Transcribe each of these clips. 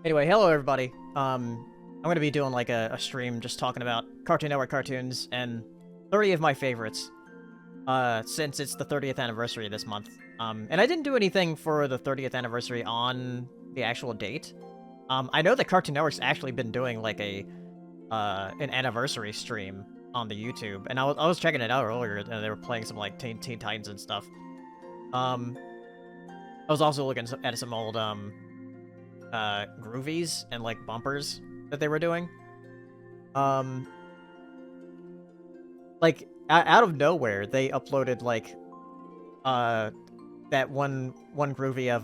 Anyway, hello everybody. I'm gonna be doing like a stream just talking about Cartoon Network cartoons and 30 of my favorites. Since it's the 30th anniversary this month. And I didn't do anything for the 30th anniversary on the actual date. I know that Cartoon Network's actually been doing like an anniversary stream on the YouTube, and I was checking it out earlier, and they were playing some like Teen Titans and stuff. I was also looking at some old groovies and like bumpers that they were doing. Like out of nowhere, they uploaded like that one groovy of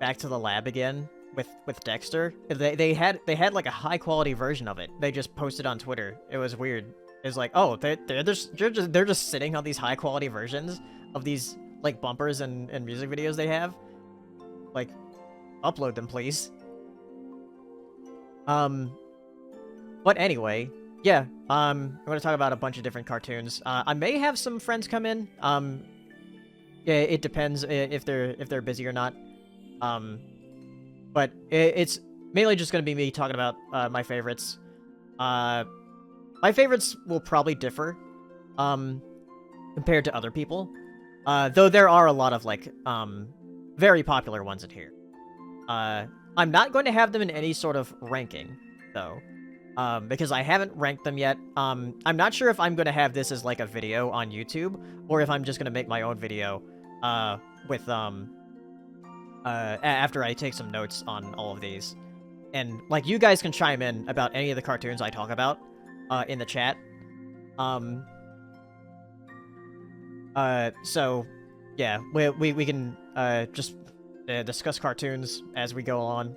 Back to the Lab again with Dexter. They had like a high quality version of it. They just posted on Twitter. It was weird. It's like, oh, they're just sitting on these high quality versions of these like bumpers and music videos they have. Like, upload them, please. But anyway, yeah, I'm gonna talk about a bunch of different cartoons. I may have some friends come in. Yeah, it depends if they're busy or not. But it's mainly just gonna be me talking about my favorites. My favorites will probably differ, compared to other people. Though there are a lot of like very popular ones in here. I'm not going to have them in any sort of ranking, though, because I haven't ranked them yet. I'm not sure if I'm going to have this as like a video on YouTube, or if I'm just going to make my own video, with, after I take some notes on all of these. And, like, you guys can chime in about any of the cartoons I talk about, in the chat. So, yeah, we can, just discuss cartoons as we go on.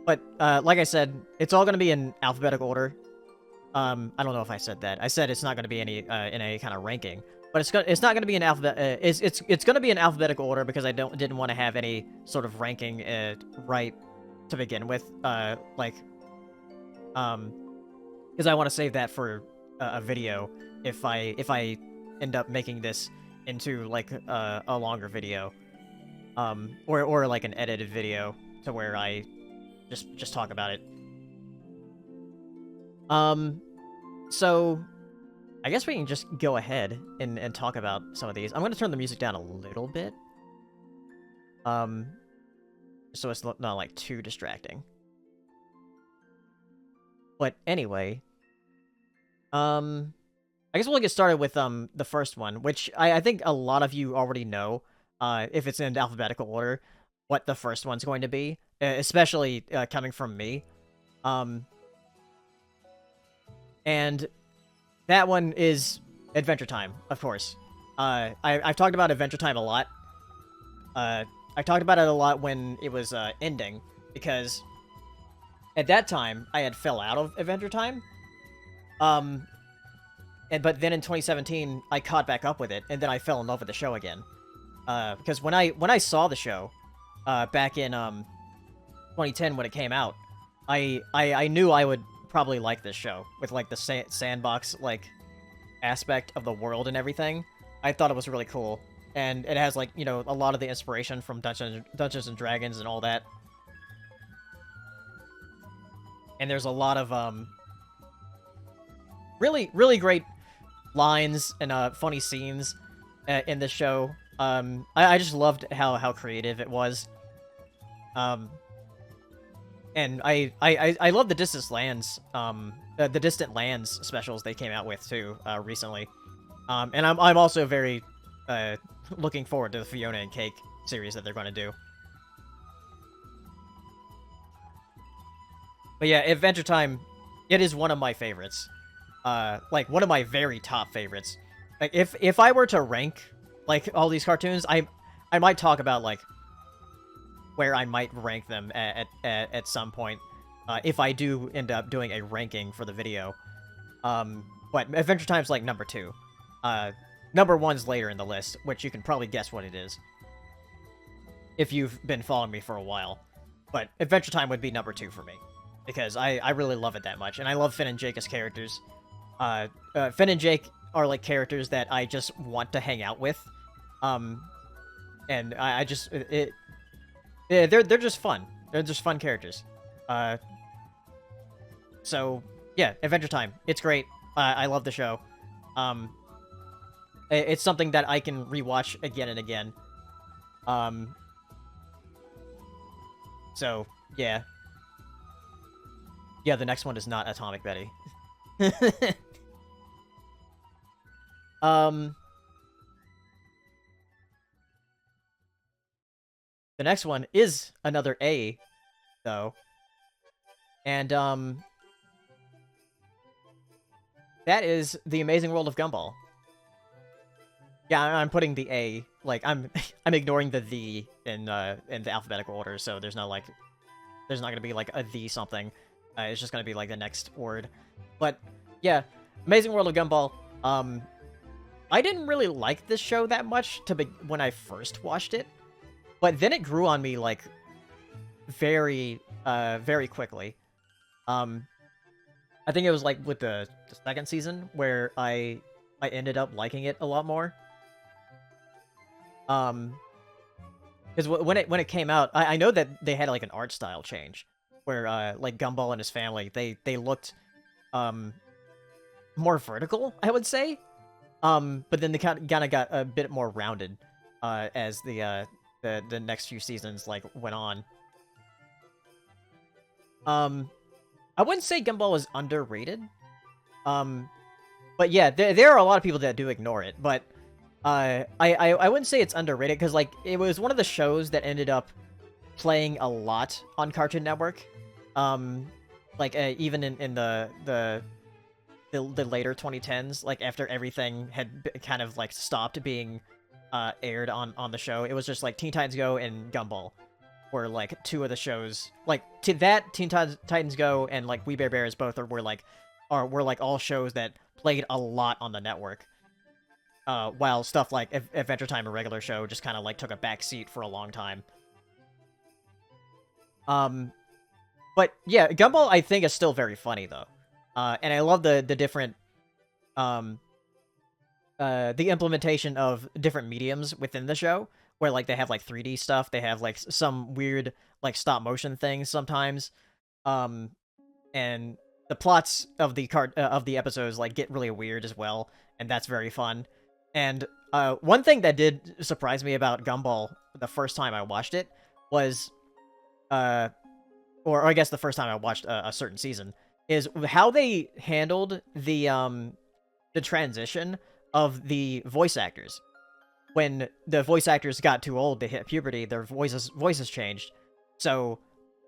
But like I said, it's all gonna be in alphabetical order. I don't know if I said that. I said it's not gonna be any in any kind of ranking, but it's not gonna be in it's gonna be in alphabetical order because I didn't want to have any sort of ranking right to begin with. Like, because I want to save that for a video if I end up making this into like a longer video, or like an edited video to where I just talk about it. So I guess we can just go ahead and talk about some of these. I'm going to turn the music down a little bit, so it's not like too distracting. But anyway, I guess we'll get started with the first one, which I think a lot of you already know, if it's in alphabetical order, what the first one's going to be, especially coming from me. And that one is Adventure Time, of course. I've talked about Adventure Time a lot. I talked about it a lot when it was ending, because at that time I had fell out of Adventure Time. But then in 2017 I caught back up with it, and then I fell in love with the show again. Because when I saw the show, back in 2010 when it came out, I knew I would probably like this show with like the sandbox like aspect of the world and everything. I thought it was really cool, and it has like, you know, a lot of the inspiration from Dungeons and Dragons and all that. And there's a lot of really great lines and funny scenes in this show. I just loved how creative it was. And I love the Distant Lands, the Distant Lands specials they came out with too, recently. And I'm also very looking forward to the Fiona and Cake series that they're going to do. But yeah, Adventure Time, it is one of my favorites. Like one of my very top favorites. Like if I were to rank like all these cartoons, I might talk about like where I might rank them at some point, if I do end up doing a ranking for the video. But Adventure Time's like number 2. Number 1's later in the list, which you can probably guess what it is if you've been following me for a while. But Adventure Time would be number 2 for me, because I really love it that much, and I love Finn and Jake as characters. Finn and Jake are like characters that I just want to hang out with. and I just yeah, they're just fun. They're just fun characters. So yeah, Adventure Time. It's great. I love the show. It's something that I can rewatch again and again. So yeah, yeah. The next one is not Atomic Betty. The next one is another A, though, and that is The Amazing World of Gumball. Yeah, I'm putting the A, like, I'm ignoring the in the alphabetical order, so there's not gonna be, like, a the something. It's just gonna be, like, the next word. But, yeah, Amazing World of Gumball, I didn't really like this show that much when I first watched it, but then it grew on me, like, very quickly. I think it was, like, with the second season where I ended up liking it a lot more. Because when it came out, I know that they had like an art style change, where like Gumball and his family they looked more vertical, I would say. But then they kind of got a bit more rounded as the next few seasons like went on. I wouldn't say Gumball is underrated. But yeah, there are a lot of people that do ignore it, but I wouldn't say it's underrated, because like it was one of the shows that ended up playing a lot on Cartoon Network. Like even in the later 2010s, like after everything had kind of like stopped being aired on the show, it was just like Teen Titans Go and Gumball were like two of the shows. Like to that, Teen Titans Go and like We Bare Bears both were like all shows that played a lot on the network. While stuff like Adventure Time, a regular show, just kind of like took a back seat for a long time. But yeah, Gumball I think is still very funny though. And I love the different the implementation of different mediums within the show, where like they have like 3D stuff, they have like some weird like stop motion things sometimes. And the plots of the episodes like get really weird as well, and that's very fun. And one thing that did surprise me about Gumball the first time I watched it was, or I guess the first time I watched a certain season, is how they handled the transition of the voice actors. When the voice actors got too old to hit puberty, their voices changed. So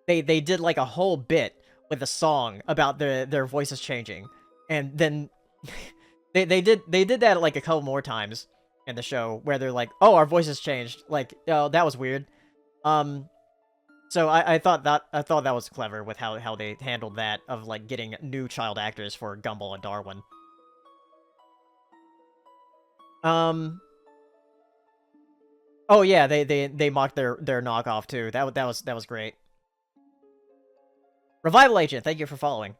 they did like a whole bit with a song about their voices changing, and then they did that like a couple more times in the show, where they're like, "Oh, our voices changed." Like, oh, that was weird. So I thought that was clever with how they handled that, of like getting new child actors for Gumball and Darwin. Oh yeah, they mocked their knockoff too. That was great. Revival Agent, thank you for following.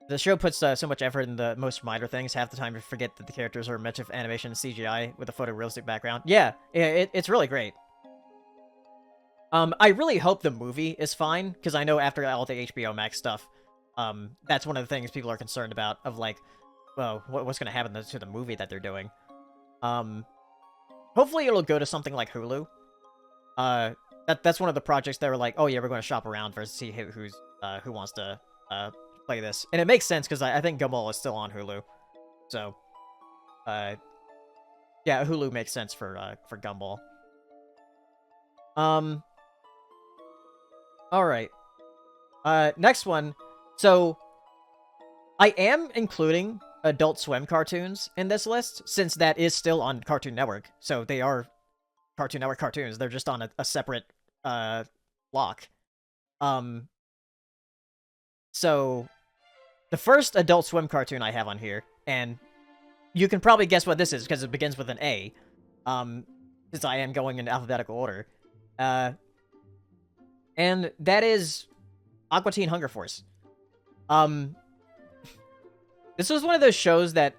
The show puts so much effort in the most minor things. Half the time you forget that the characters are meant of animation and CGI with a photorealistic background. Yeah, it's really great. I really hope the movie is fine, because I know after all the HBO Max stuff, that's one of the things people are concerned about, of like, well, what's going to happen to the movie that they're doing. Hopefully it'll go to something like Hulu. That's one of the projects that were like, oh yeah, we're going to shop around for see who wants to play this, and it makes sense because I think Gumball is still on Hulu, so yeah, Hulu makes sense for Gumball. All right, next one. So I am including Adult Swim cartoons in this list, since that is still on Cartoon Network, so they are Cartoon Network cartoons. They're just on a separate block. So the first Adult Swim cartoon I have on here, and you can probably guess what this is because it begins with an A, since I am going in alphabetical order, and that is Aqua Teen Hunger Force. This was one of those shows that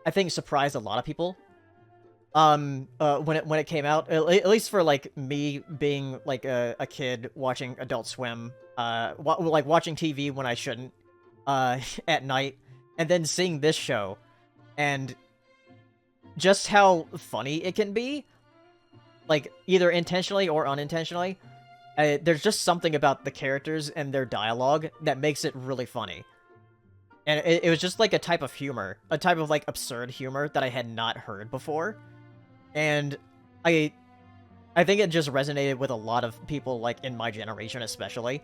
I think surprised a lot of people. when it came out, at least for like me being like a kid watching Adult Swim, like watching TV when I shouldn't, at night, and then seeing this show, and just how funny it can be, like either intentionally or unintentionally. There's just something about the characters and their dialogue that makes it really funny. And it was just like a type of humor, a type of like absurd humor that I had not heard before. And I think it just resonated with a lot of people, like in my generation especially,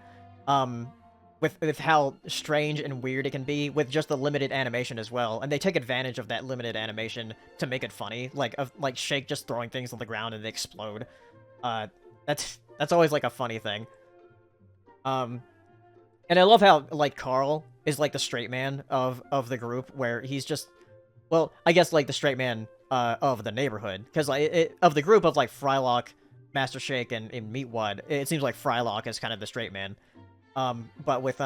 with how strange and weird it can be with just the limited animation as well. And they take advantage of that limited animation to make it funny, like Shake just throwing things on the ground and they explode. That's always like a funny thing. And I love how like Carl is like the straight man of the group, where he's just, well, I guess like the straight man of the neighborhood, because like of the group of like Frylock, Master Shake, and Meatwad, it seems like Frylock is kind of the straight man. But with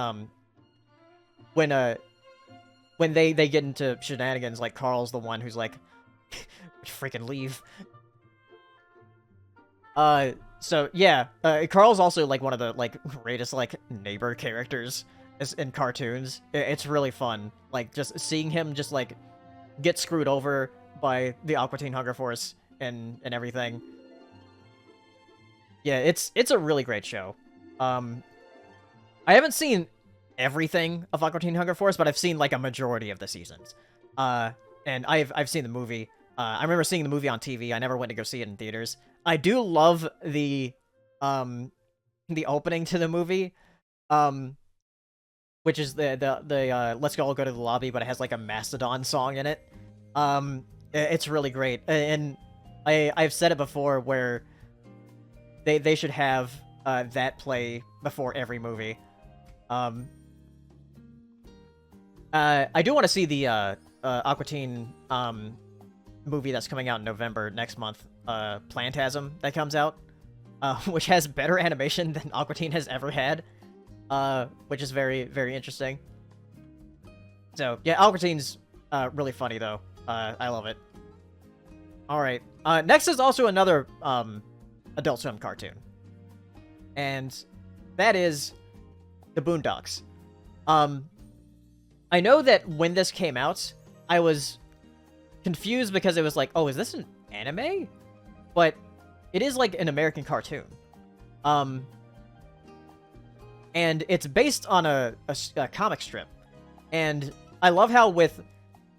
when they get into shenanigans, like Carl's the one who's like, freaking leave. So yeah, Carl's also like one of the like greatest like neighbor characters in cartoons. It's really fun, like just seeing him just like get screwed over by the Aqua Teen Hunger Force and everything. Yeah, it's a really great show. I haven't seen everything of Aqua Teen Hunger Force, but I've seen like a majority of the seasons. And I've seen the movie. I remember seeing the movie on TV. I never went to go see it in theaters. I do love the opening to the movie, which is the Let's All Go to the Lobby, but it has like a Mastodon song in it. It's really great, and I've said it before where they should have that play before every movie. I do want to see the Aqua Teen movie that's coming out in November next month, Plantasm, that comes out, which has better animation than Aqua Teen has ever had, which is very, very interesting. So, yeah, Aqua Teen's really funny, though. I love it. Alright, next is also another Adult Swim cartoon, and that is the Boondocks. I know that when this came out, I was confused because it was like, oh, is this an anime? But it is like an American cartoon. And it's based on a comic strip. And I love how with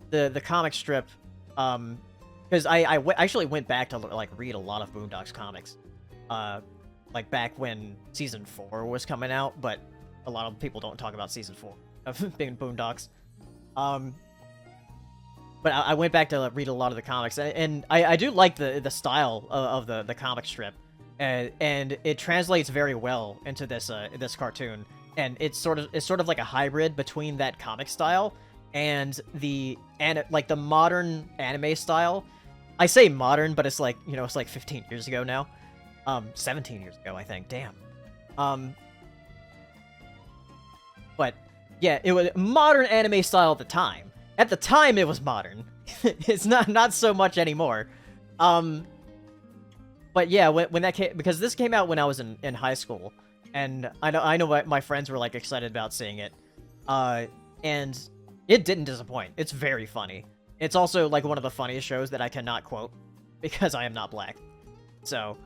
the comic strip, because I actually went back to like read a lot of Boondocks comics, like back when season 4 was coming out, but a lot of people don't talk about season 4 of being Boondocks. But I went back to read a lot of the comics, and I do like the style of the comic strip, and it translates very well into this cartoon, and it's sort of like a hybrid between that comic style and the modern anime style. I say modern, but it's like, you know, it's like 15 years ago now, 17 years ago, I think. Damn. But yeah, it was modern anime style at the time. At the time, it was modern. It's not so much anymore. But yeah, when that came, because this came out when I was in high school, and I know my friends were like excited about seeing it, and it didn't disappoint. It's very funny. It's also like one of the funniest shows that I cannot quote because I am not black. So,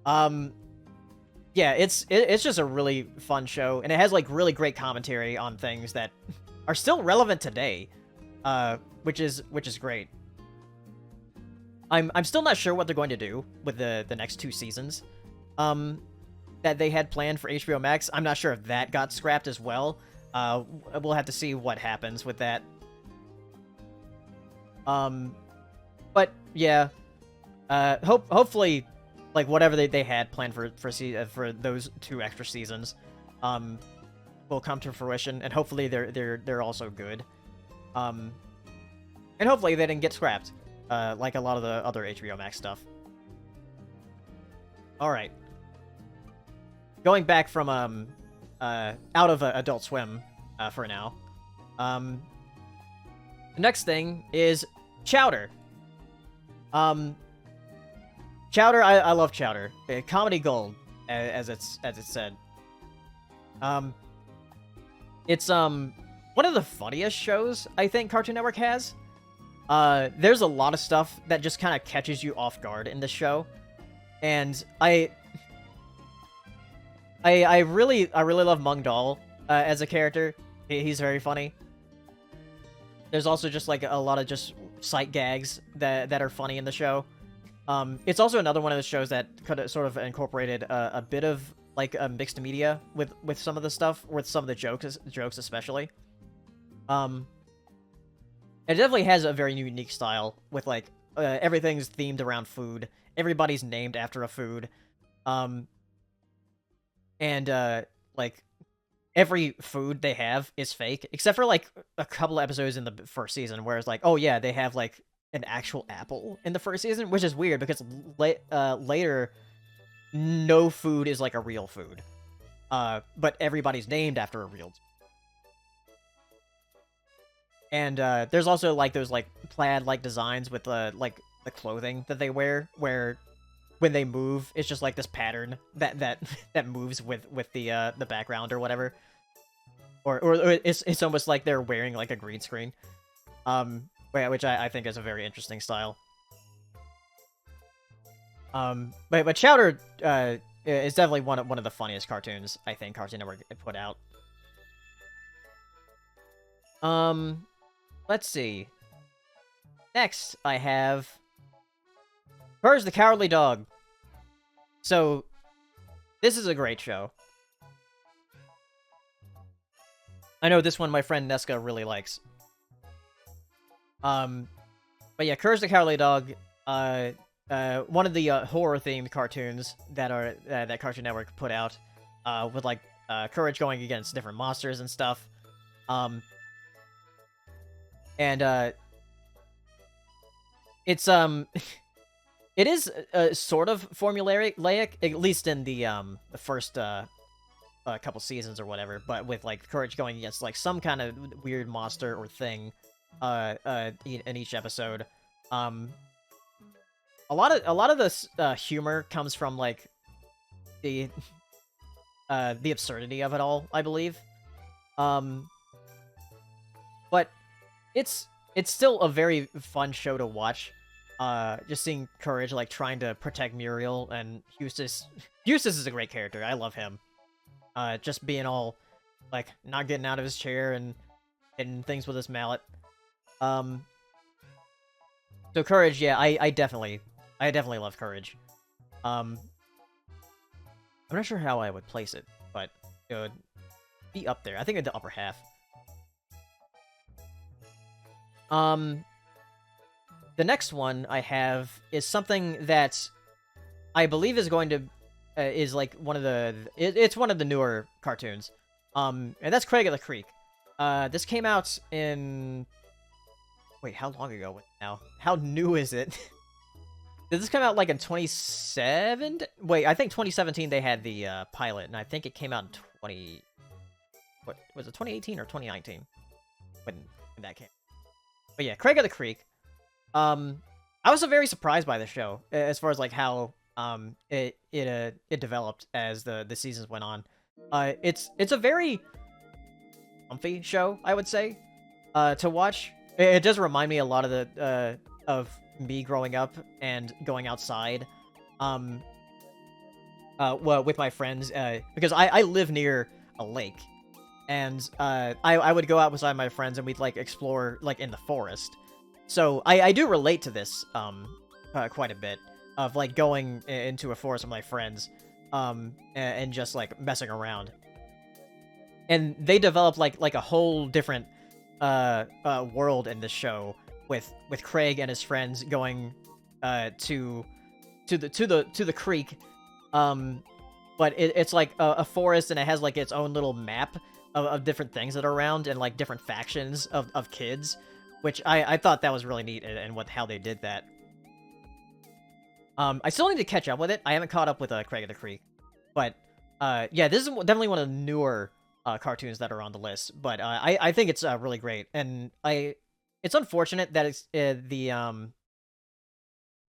yeah, it's just a really fun show, and it has like really great commentary on things that are still relevant today, which is great. I'm still not sure what they're going to do with the next 2 seasons, that they had planned for HBO Max. I'm not sure if that got scrapped as well. We'll have to see what happens with that. But yeah, hopefully, like whatever they had planned for those 2 extra seasons, will come to fruition, and hopefully they're also good. And hopefully they didn't get scrapped, like a lot of the other HBO Max stuff. All right, going back from out of Adult Swim for now. The next thing is Chowder. Chowder, I love Chowder. Comedy gold, as it said. It's one of the funniest shows I think Cartoon Network has. There's a lot of stuff that just kind of catches you off guard in this show, and I really love Mung Dahl as a character. He's very funny. There's also just like a lot of just sight gags that are funny in the show. It's also another one of the shows that could have sort of incorporated a bit of like a mixed media with some of the stuff, with some of the jokes especially. It definitely has a very unique style with like everything's themed around food. Everybody's named after a food. Like every food they have is fake, except for like a couple of episodes in the first season where it's like, oh yeah, they have like an actual apple in the first season, which is weird because later no food is like a real food. But everybody's named after a real. And there's also like those like plaid like designs with like the clothing that they wear, where when they move, it's just like this pattern that moves with the background or whatever. Or it's almost like they're wearing like a green screen. Which I think is a very interesting style. But Chowder is definitely one of the funniest cartoons I think Cartoon Network put out. Let's see. Next, I have Courage the Cowardly Dog. So, this is a great show. I know this one my friend Nesca really likes. But yeah, Courage the Cowardly Dog, one of the horror-themed cartoons that Cartoon Network put out, with like Courage going against different monsters and stuff. It's it is sort of formulaic, at least in the first couple seasons or whatever, but with like Courage going against like some kind of weird monster or thing in each episode. A lot of this humor comes from like the absurdity of it all, I believe. But it's still a very fun show to watch. Just seeing Courage like trying to protect Muriel and Eustace. Eustace is a great character. I love him. Just being all like not getting out of his chair and hitting things with his mallet. So Courage, yeah, I definitely love Courage. I'm not sure how I would place it, but it would be up there. I think in the upper half. The next one I have is something that I believe is going to is like one of the it's one of the newer cartoons. And that's Craig of the Creek. This came out in wait, how long ago now? How new is it? Did this come out like in 2007? Wait, I think 2017 they had the pilot, and I think it came out in what was it, 2018 or 2019 when that came. But yeah, Craig of the Creek. I was very surprised by the show as far as like how it developed as the seasons went on. It's a very comfy show, I would say, to watch. It does remind me a lot of the of me growing up and going outside, well, with my friends, because I live near a lake, and I would go out beside my friends and we'd like explore like in the forest. So I do relate to this quite a bit of like going into a forest with my friends, and just like messing around. And they developed like a whole different world in this show with Craig and his friends going to the creek, but it's like a forest, and it has like its own little map of different things that are around and like different factions of kids, which I thought that was really neat and how they did that. I still need to catch up with it. I haven't caught up with Craig of the Creek, but yeah, this is definitely one of the newer cartoons that are on the list. But I think it's really great, and it's unfortunate that it's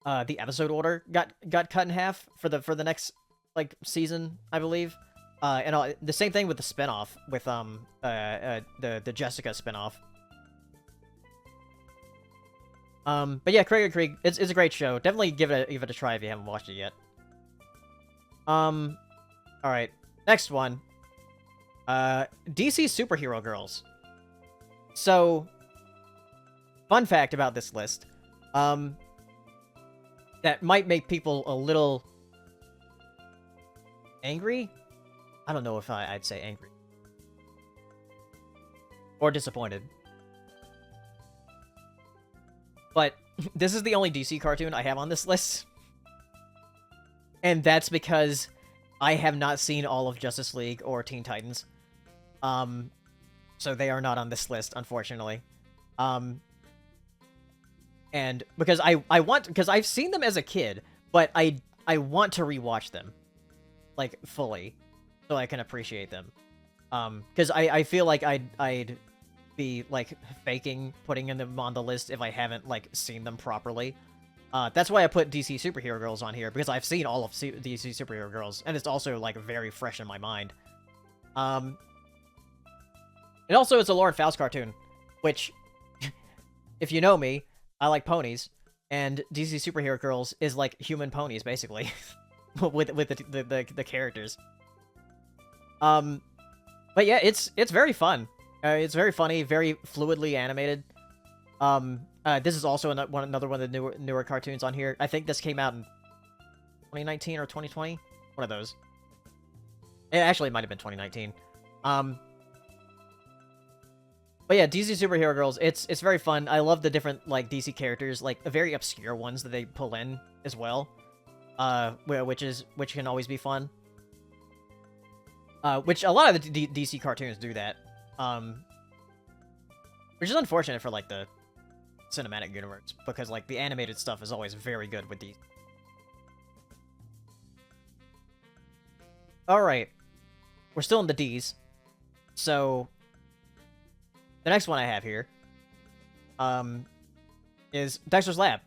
the episode order got cut in half for the next like season, I believe. And the same thing with the spinoff with the Jessica spinoff. But yeah, Craig Creek, it's a great show. Definitely give it a try if you haven't watched it yet. All right, next one. DC Superhero Girls. So, fun fact about this list, that might make people a little angry. I don't know if I'd say angry or disappointed. But this is the only DC cartoon I have on this list. And that's because I have not seen all of Justice League or Teen Titans. So they are not on this list, unfortunately. And because because I've seen them as a kid, but I want to rewatch them, like, fully, so I can appreciate them. Because I feel like I'd be, like, faking putting them on the list if I haven't, like, seen them properly. That's why I put DC Superhero Girls on here, because I've seen all of DC Superhero Girls, and it's also, like, very fresh in my mind. And also, it's a Lauren Faust cartoon, which, if you know me, I like ponies, and DC Superhero Girls is like human ponies, basically, with the characters. But yeah, it's very fun. It's very funny, very fluidly animated. This is also another one of the newer cartoons on here. I think this came out in 2019 or 2020, one of those. It actually might have been 2019. But yeah, DC Superhero Girls, it's very fun. I love the different, like, DC characters, like, the very obscure ones that they pull in as well. Which can always be fun. Which a lot of the DC cartoons do that. Which is unfortunate for, like, the cinematic universe, because, like, the animated stuff is always very good with these. Alright. We're still in the Ds. So, the next one I have here, is Dexter's Lab.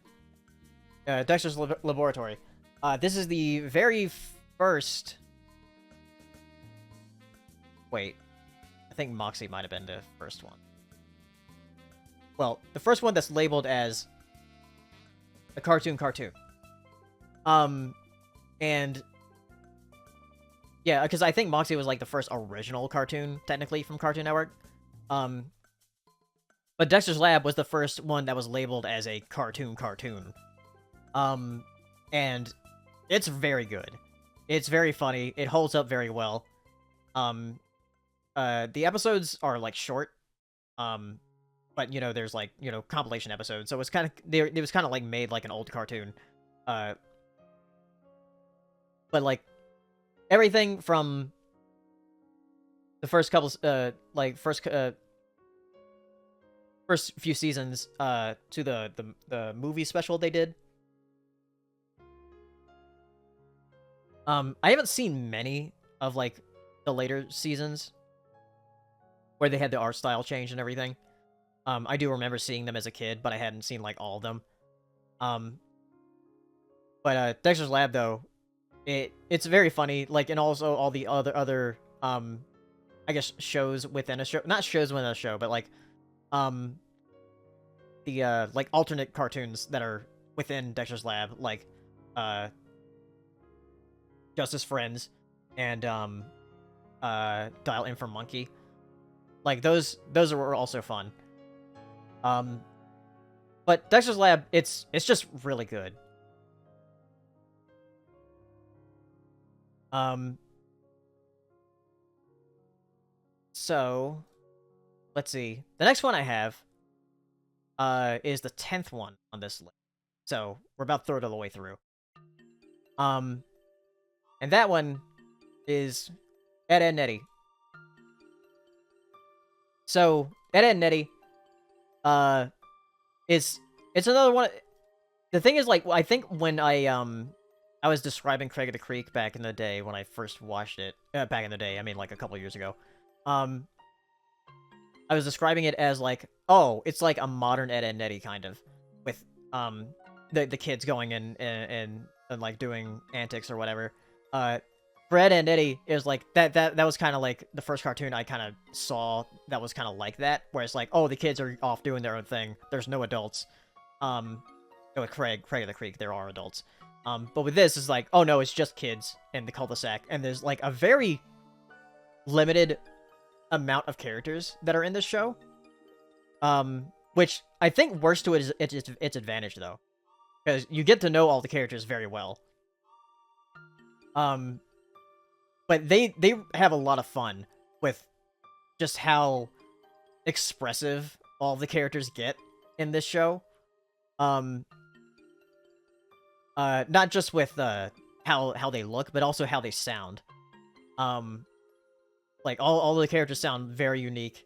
Dexter's Laboratory. This is the very first... Wait. I think Moxie might have been the first one. Well, the first one that's labeled as a cartoon. And... yeah, because I think Moxie was, like, the first original cartoon, technically, from Cartoon Network. But Dexter's Lab was the first one that was labeled as a cartoon. And it's very good. It's very funny. It holds up very well. The episodes are, like, short. But, you know, there's, like, you know, compilation episodes. So it was kind of, it was kind of, like, made like an old cartoon. But, like, everything from the first couple, first few seasons, to the movie special they did. I haven't seen many of, like, the later seasons where they had the art style change and everything. I do remember seeing them as a kid, but I hadn't seen, like, all of them. But Dexter's Lab, though, it's very funny, like, and also all the other I guess shows within a show, not shows within a show, but, like, the like, alternate cartoons that are within Dexter's Lab, like Justice Friends and Dial M for Monkey. Like, those were also fun. But Dexter's Lab, it's just really good. So, let's see. The next one I have, is the 10th one on this list. So, we're about a third of the way through. And that one is Ed, Edd n Eddy. So, Ed, Edd n Eddy, it's another one. The thing is, like, I think when I was describing Craig of the Creek back in the day when I first watched it, back in the day, I mean, like, a couple years ago, I was describing it as, like, oh, it's like a modern Ed, Edd n Eddy, kind of, with the kids going and like doing antics or whatever. Fred and Eddy is like that was kind of like the first cartoon I kind of saw that was kind of like that, where it's like, oh, the kids are off doing their own thing. There's no adults. With Craig of the Creek, there are adults. But with this, it's like, oh no, it's just kids in the cul-de-sac, and there's like a very limited amount of characters that are in this show. Which I think works to its advantage though, because you get to know all the characters very well. But they have a lot of fun with just how expressive all the characters get in this show. Not just with how they look, but also how they sound. Like all the characters sound very unique.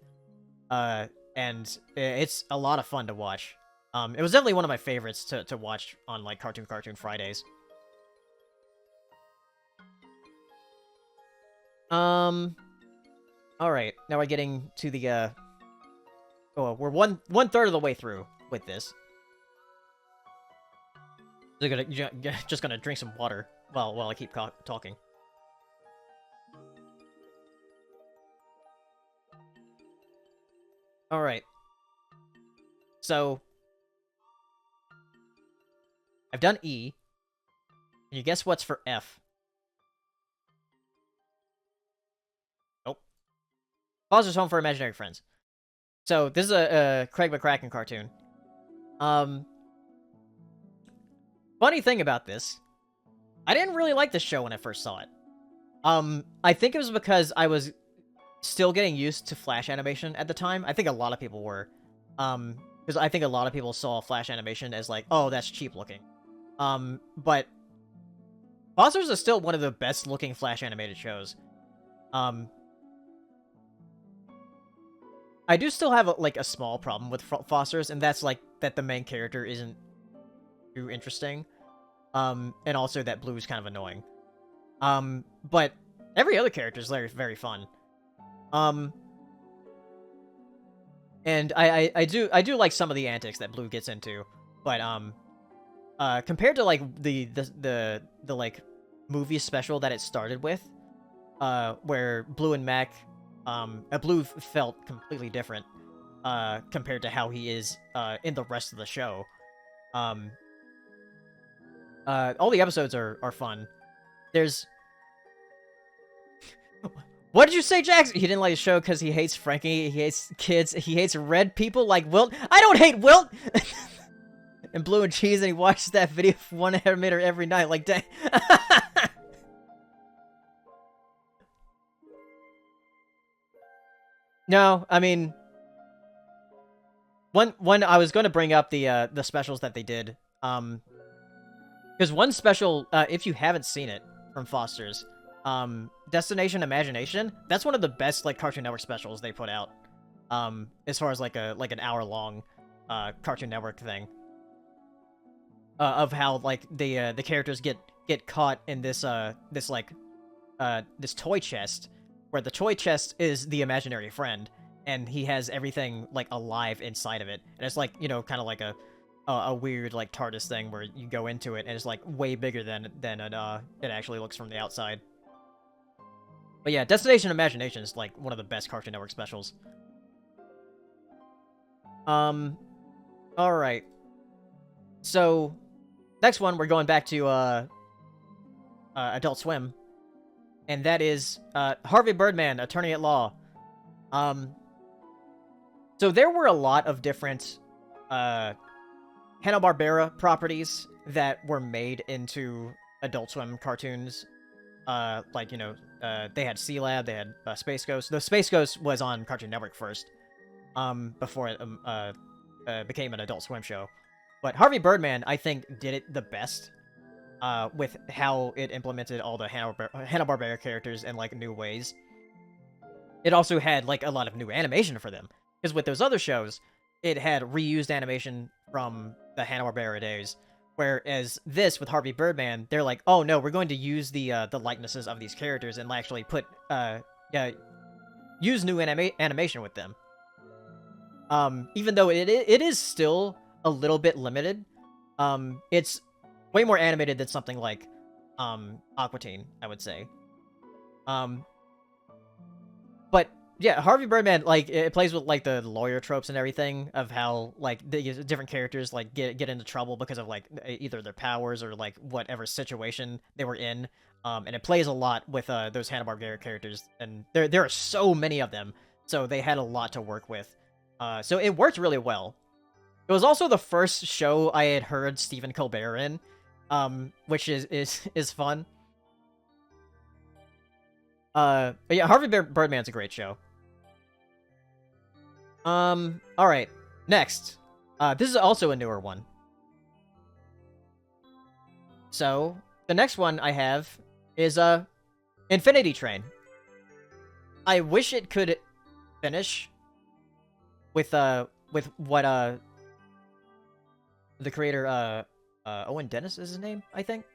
And it's a lot of fun to watch. It was definitely one of my favorites to watch on like Cartoon Fridays. Alright, now we're getting to the, oh, we're one third of the way through with this. Just gonna drink some water while I keep talking. Alright. So, I've done E. Can you guess what's for F? Nope. Foster's Home for Imaginary Friends. So, this is a Craig McCracken cartoon. Funny thing about this, I didn't really like this show when I first saw it. I think it was because I was still getting used to Flash animation at the time. I think a lot of people were. Because I think a lot of people saw Flash animation as like, oh, that's cheap looking. But Foster's is still one of the best looking Flash animated shows. I do still have a small problem with Foster's, and that's like that the main character isn't too interesting. And also that Blue's kind of annoying. But every other character is very, very fun. And I do like some of the antics that Blue gets into, but compared to like the like movie special that it started with, where Blue and Mac, Blue felt completely different compared to how he is in the rest of the show. All the episodes are fun. There's... What did you say, Jax? He didn't like the show because he hates Frankie, he hates kids, he hates red people like Wilt. I don't hate Wilt! And Blue and Cheese, and he watches that video for one animator every night, like, dang. No, I mean... One I was going to bring up the specials that they did, because one special, if you haven't seen it, from Foster's, Destination Imagination, that's one of the best, like, Cartoon Network specials they put out, as far as, like, an hour-long, Cartoon Network thing, of how, like, the characters get caught in this toy chest, where the toy chest is the imaginary friend, and he has everything, like, alive inside of it, and it's, like, you know, kind of like a weird, like, TARDIS thing where you go into it, and it's, like, way bigger than it actually looks from the outside. But yeah, Destination Imagination is, like, one of the best Cartoon Network specials. Alright. So, next one, we're going back to, Adult Swim. And that is, Harvey Birdman, Attorney at Law. So there were a lot of different, Hanna-Barbera properties that were made into Adult Swim cartoons. Like, you know, they had C-Lab, they had Space Ghost. The Space Ghost was on Cartoon Network first, before it became an Adult Swim show. But Harvey Birdman, I think, did it the best, with how it implemented all the Hanna-Barbera characters in, like, new ways. It also had, like, a lot of new animation for them. Because with those other shows, it had reused animation from the Hanna-Barbera days. Whereas this, with Harvey Birdman, they're like, oh no, we're going to use the likenesses of these characters and actually put, use new animation with them. Even though it is still a little bit limited, It's way more animated than something like Aqua Teen, I would say. But yeah, Harvey Birdman, like, it plays with like the lawyer tropes and everything of how like the different characters like get into trouble because of like either their powers or like whatever situation they were in. And it plays a lot with those Hanna-Barbera characters, and there are so many of them, so they had a lot to work with. So it worked really well. It was also the first show I had heard Stephen Colbert in, which is fun. But yeah, Harvey Birdman's a great show. Alright. Next. This is also a newer one. So, the next one I have is, Infinity Train. I wish it could finish with what, the creator, Owen Dennis is his name, I think?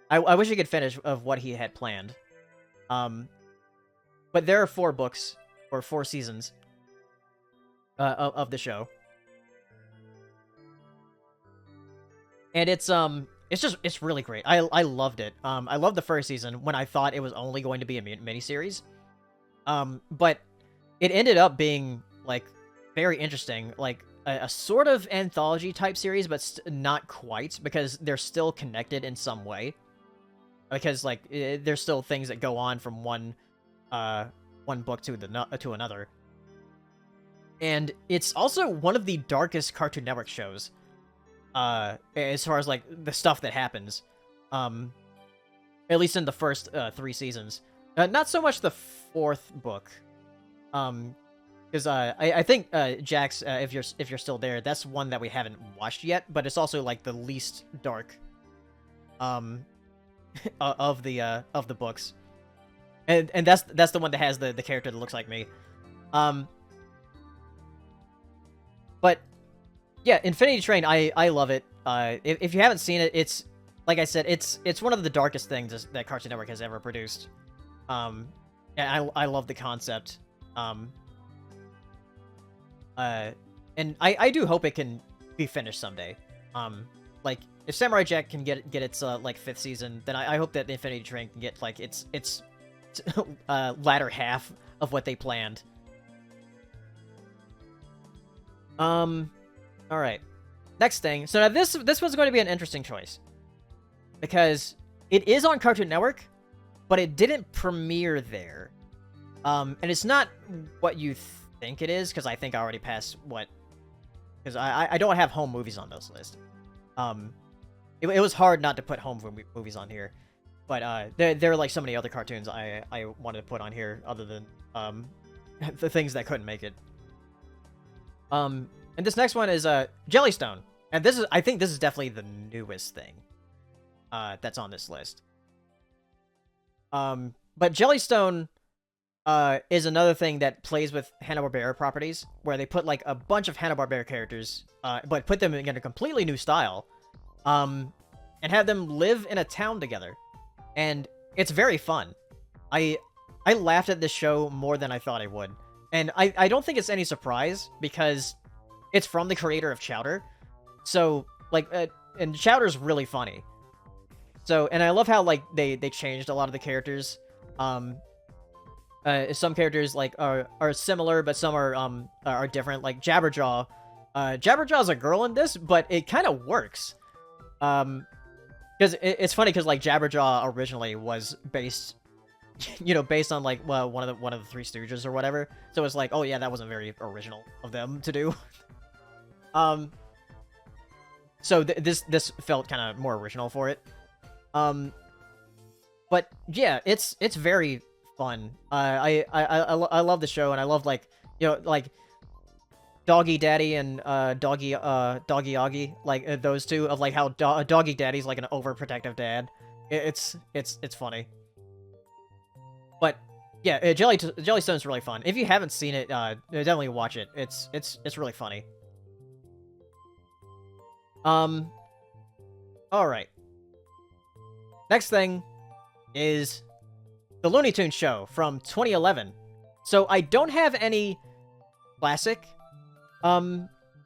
I wish he could finish of what he had planned. But there are 4 books, or 4 seasons, of the show. And it's really great. I loved it. I loved the first season when I thought it was only going to be a miniseries. But it ended up being, like, very interesting, like, a sort of anthology type series, but not quite, because they're still connected in some way. Because, like, there's still things that go on from one book to another. And it's also one of the darkest Cartoon Network shows, as far as, like, the stuff that happens. At least in the first 3 seasons. Not so much the 4th book. Because I think Jax, if you're still there, that's one that we haven't watched yet, but it's also like the least dark of the books, and that's the one that has the character that looks like me. But yeah, Infinity Train, I love it. If you haven't seen it, it's like I said, it's one of the darkest things that Cartoon Network has ever produced. And I love the concept. And I do hope it can be finished someday. Like, if Samurai Jack can get its like 5th season, then I hope that the Infinity Train can get like its latter half of what they planned. All right. Next thing. So now this one's going to be an interesting choice, because it is on Cartoon Network, but it didn't premiere there. And it's not what you think it is, because I think I already passed what, because I don't have home movies on this list. It was hard not to put home movies on here, but there are like so many other cartoons I wanted to put on here other than the things that couldn't make it. And this next one is Jellystone, and I think this is definitely the newest thing that's on this list. But Jellystone is another thing that plays with Hanna-Barbera properties, where they put like a bunch of Hanna-Barbera characters, but put them in a completely new style, and have them live in a town together. And it's very fun. I laughed at this show more than I thought I would. And I don't think it's any surprise, because it's from the creator of Chowder. So, like, and Chowder's really funny. So, and I love how, like, they changed a lot of the characters. Some characters, like, are similar, but some are different. Like, Jabberjaw. Jabberjaw's a girl in this, but it kind of works. Because it's funny, because, like, Jabberjaw originally was based, based on, like, well, one of the Three Stooges or whatever. So it's like, oh yeah, that wasn't very original of them to do. So this felt kind of more original for it. But yeah, it's very fun. I love the show, and I love, like, like Doggy Daddy and Doggy Augie, like those two, of like how Doggy Daddy's like an overprotective dad. It's funny. But yeah, Jellystone's really fun. If you haven't seen it, definitely watch it. It's really funny. All right. Next thing is the Looney Tunes show from 2011. So I don't have any classic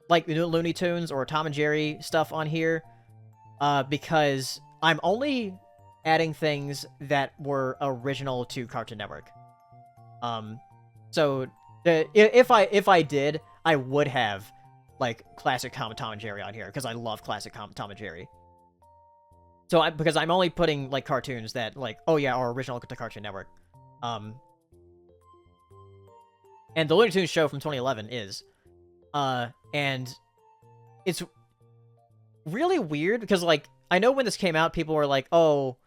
like Looney Tunes or Tom and Jerry stuff on here, because I'm only adding things that were original to Cartoon Network. So if I did, I would have like classic Tom and Jerry on here because I love classic Tom and Jerry. So because I'm only putting like cartoons that like, oh yeah, are original to Cartoon Network. And the Looney Tunes show from 2011 is, and it's really weird because like I know when this came out, people were like, oh,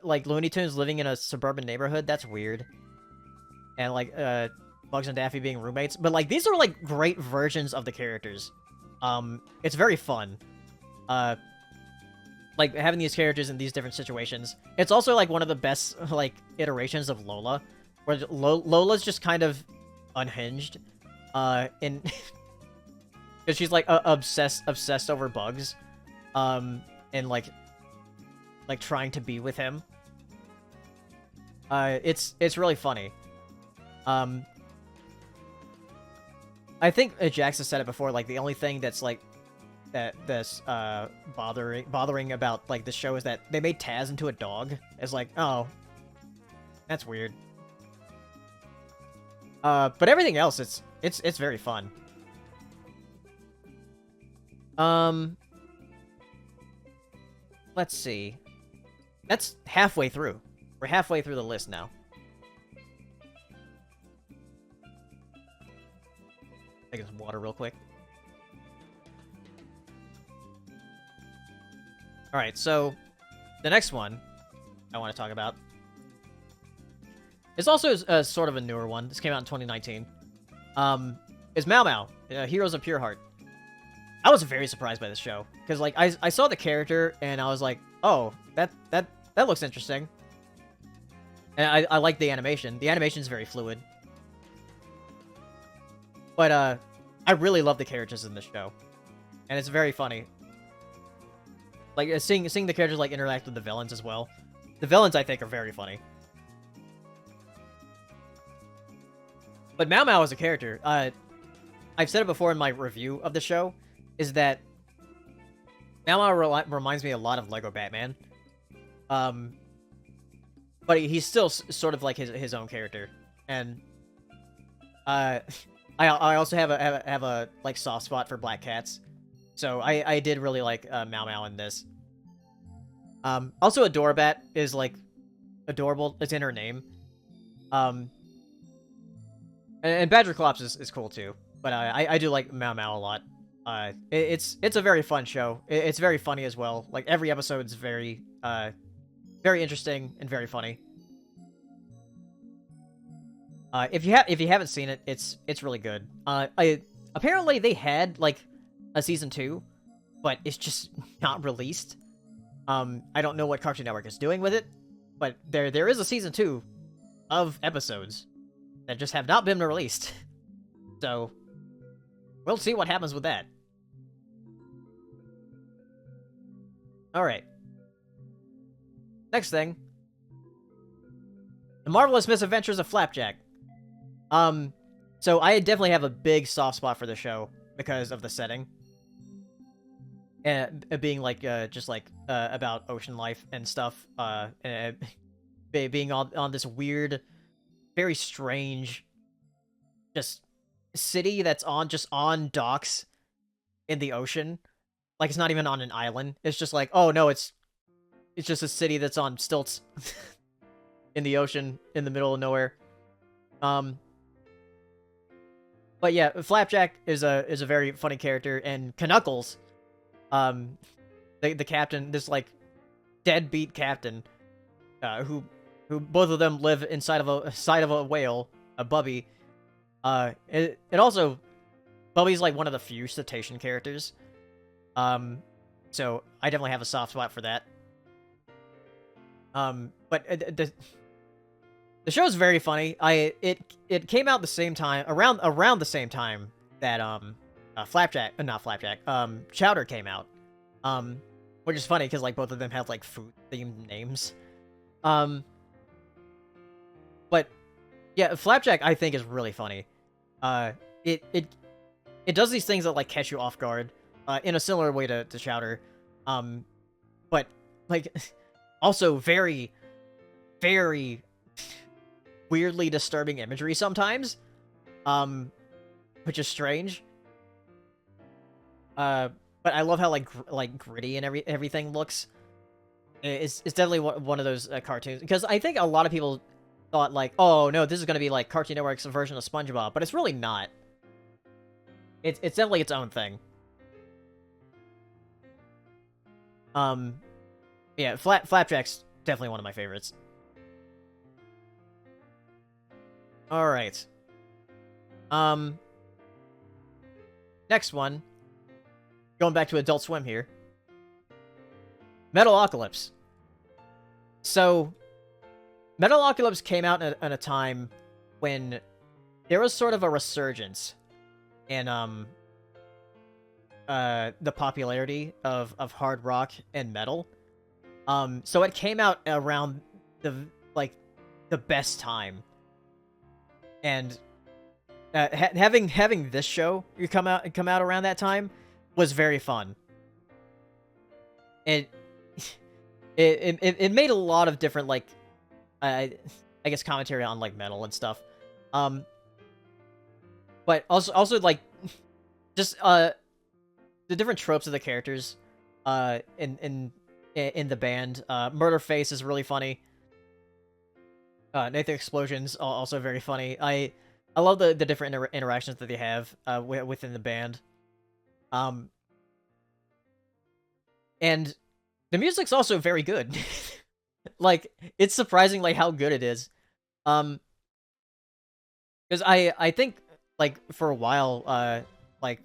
like Looney Tunes living in a suburban neighborhood, that's weird. And like Bugs and Daffy being roommates, but like these are like great versions of the characters. It's very fun. Like having these characters in these different situations. It's also like one of the best like iterations of Lola, where Lola's just kind of unhinged, and because she's like obsessed over Bugs, and like trying to be with him. It's really funny. I think Jax said it before. Like the only thing that's like that's bothering about like the show is that they made Taz into a dog. It's like, oh, that's weird. But everything else, it's very fun. Let's see. That's halfway through. We're halfway through the list now. Take some water real quick. Alright, so the next one I want to talk about is also sort of a newer one. This came out in 2019. Is Mau Mau, Heroes of Pure Heart. I was very surprised by this show because like I saw the character and I was like, oh, that looks interesting. And I like the animation. The animation is very fluid. But I really love the characters in this show, and it's very funny. Like seeing the characters like interact with the villains as well. The villains I think are very funny. But Mau Mau as a character, I've said it before in my review of the show, is that Mau Mau reminds me a lot of Lego Batman. But he's still sort of like his own character, and I also have a like soft spot for black cats, so I did really like Mau Mau in this. Also, Adorabat is like adorable. It's in her name. And Badgerclops is cool too, but I do like Mau Mau a lot. It's a very fun show. It's very funny as well. Like every episode's very interesting and very funny. If you haven't seen it, it's really good. Apparently they had like a season 2, but it's just not released. I don't know what Cartoon Network is doing with it, but there is a season 2 of episodes that just have not been released. So we'll see what happens with that. Alright. Next thing. The Marvelous Misadventures of Flapjack. So I definitely have a big soft spot for the show because of the setting. And being like, just like, about ocean life and stuff. And being on this weird, very strange, just city that's just on docks in the ocean. Like, it's not even on an island. It's just like, oh no, it's just a city that's on stilts in the ocean in the middle of nowhere. But yeah, Flapjack is a very funny character, and Knuckles, the captain, this like deadbeat captain, who both of them live inside of a whale, a Bubby. It also, Bubby's like one of the few cetacean characters. So I definitely have a soft spot for that. But the show's very funny. It came out the same time, around the same time that Chowder came out. Which is funny because like both of them have like food themed names. But yeah, Flapjack I think is really funny. It it does these things that like catch you off guard, in a similar way to Chowder, but like also very, very weirdly disturbing imagery sometimes, which is strange. But I love how like gritty and everything looks. It's definitely one of those cartoons, because I think a lot of people thought like, oh no, this is gonna be like Cartoon Network's version of SpongeBob, but it's really not. It's definitely its own thing. Yeah, Flapjack's definitely one of my favorites. All right. Next one. Going back to Adult Swim here. Metalocalypse. So, Metalocalypse came out in a time when there was sort of a resurgence in the popularity of hard rock and metal. So it came out around the best time, and having this show come out around that time was very fun. It made a lot of different like I guess commentary on like metal and stuff, but also like just the different tropes of the characters in the band. Murderface is really funny. Nathan Explosion's also very funny. I love the different interactions that they have within the band. And the music's also very good. Like, it's surprising like how good it is. Because I think like for a while, like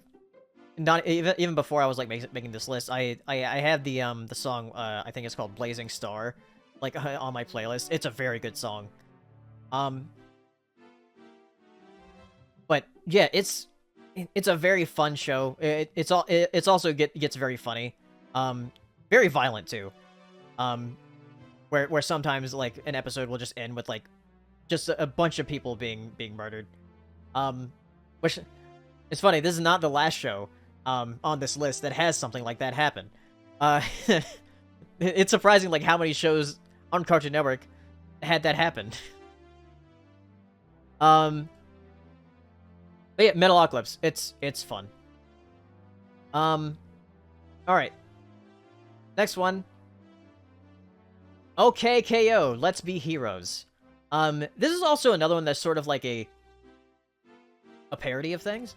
not even before I was like making this list, I had the song, I think it's called Blazing Star, like on my playlist. It's a very good song. But yeah, it's a very fun show. It's also gets very funny, very violent too. Where sometimes like an episode will just end with like just a bunch of people being murdered. Which it's funny. This is not the last show on this list that has something like that happen. It's surprising like how many shows on Cartoon Network had that happen. But yeah, Metalocalypse. It's fun. All right. Next one. Okay, KO. Let's Be Heroes. This is also another one that's sort of like a parody of things.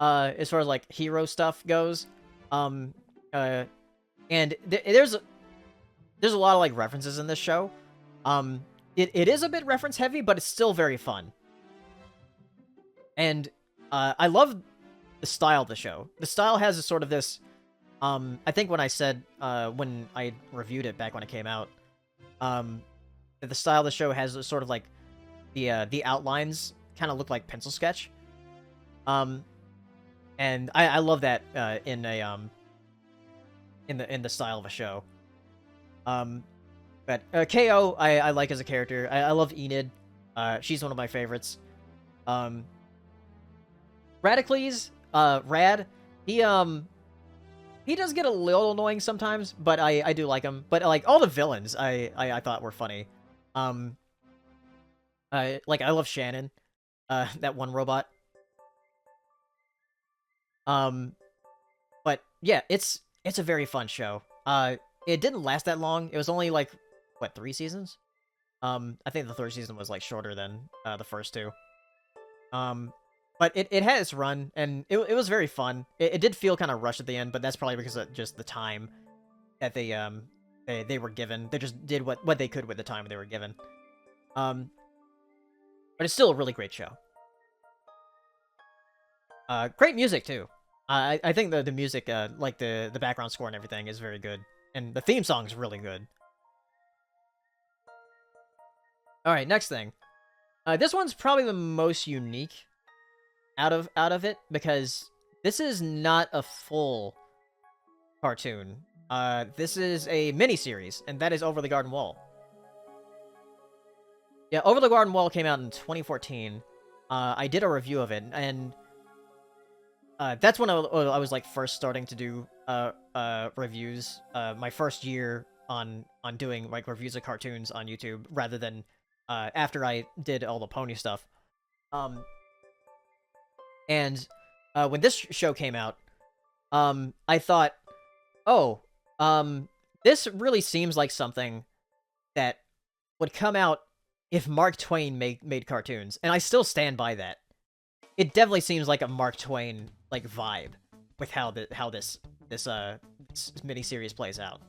As far as like hero stuff goes. And there's a lot of like references in this show. It is a bit reference heavy, but it's still very fun. And I love the style of the show. The style has a sort of this, I think when I said, when I reviewed it back when it came out, that the style of the show has a sort of like the outlines kind of look like pencil sketch. And I love that in the style of a show. But KO I like as a character. I love Enid. She's one of my favorites. Radicles, Rad, he does get a little annoying sometimes, but I do like him. But like all the villains I thought were funny. Like I love Shannon, that one robot. But yeah, it's a very fun show. It didn't last that long. It was only like what, 3 seasons? I think the 3rd season was like shorter than the first 2. But it had its run, and it was very fun. It did feel kind of rushed at the end, but that's probably because of just the time that they were given. They just did what they could with the time they were given. But it's still a really great show. Great music too. I think the music, like the background score and everything, is very good, and the theme song is really good. All right, next thing. This one's probably the most unique out of it, because this is not a full cartoon. This is a mini-series, and that is Over the Garden Wall. Yeah, Over the Garden Wall came out in 2014. I did a review of it, and that's when I was like first starting to do reviews. My first year on doing like reviews of cartoons on YouTube rather than after I did all the pony stuff. And when this show came out, I thought, oh, this really seems like something that would come out if Mark Twain made cartoons, and I still stand by that. It definitely seems like a Mark Twain like vibe with how this miniseries plays out.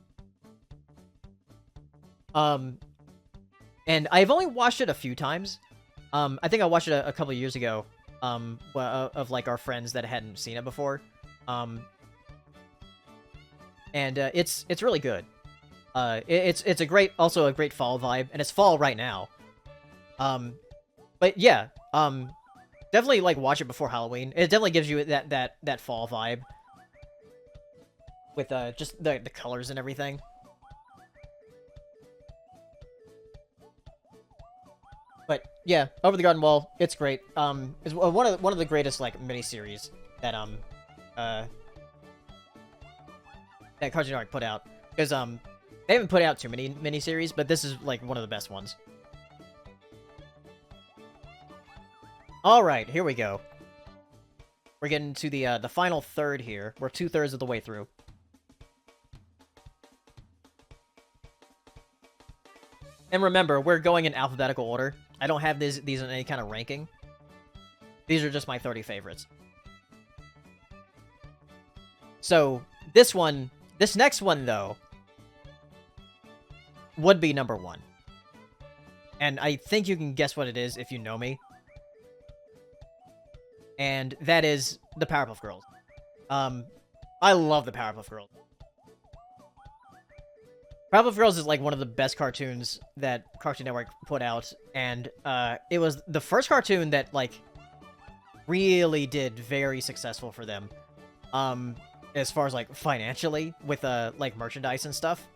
And I've only watched it a few times. I think I watched it a couple of years ago. Of like our friends that hadn't seen it before. And it's really good. It's also a great fall vibe, and it's fall right now. But yeah, definitely like watch it before Halloween. It definitely gives you that fall vibe with just the colors and everything. But yeah, Over the Garden Wall, it's great. It's one of the greatest like miniseries that that Cartoon Network put out, because they haven't put out too many miniseries, but this is like one of the best ones. All right, here we go. We're getting to the final third here. We're 2/3 of the way through. And remember, we're going in alphabetical order. I don't have these in any kind of ranking. These are just my 30 favorites. So, this next one, though, would be number 1. And I think you can guess what it is if you know me. And that is the Powerpuff Girls. I love the Powerpuff Girls. Powerpuff Girls is like one of the best cartoons that Cartoon Network put out, and it was the first cartoon that like really did very successful for them, as far as like financially with like merchandise and stuff,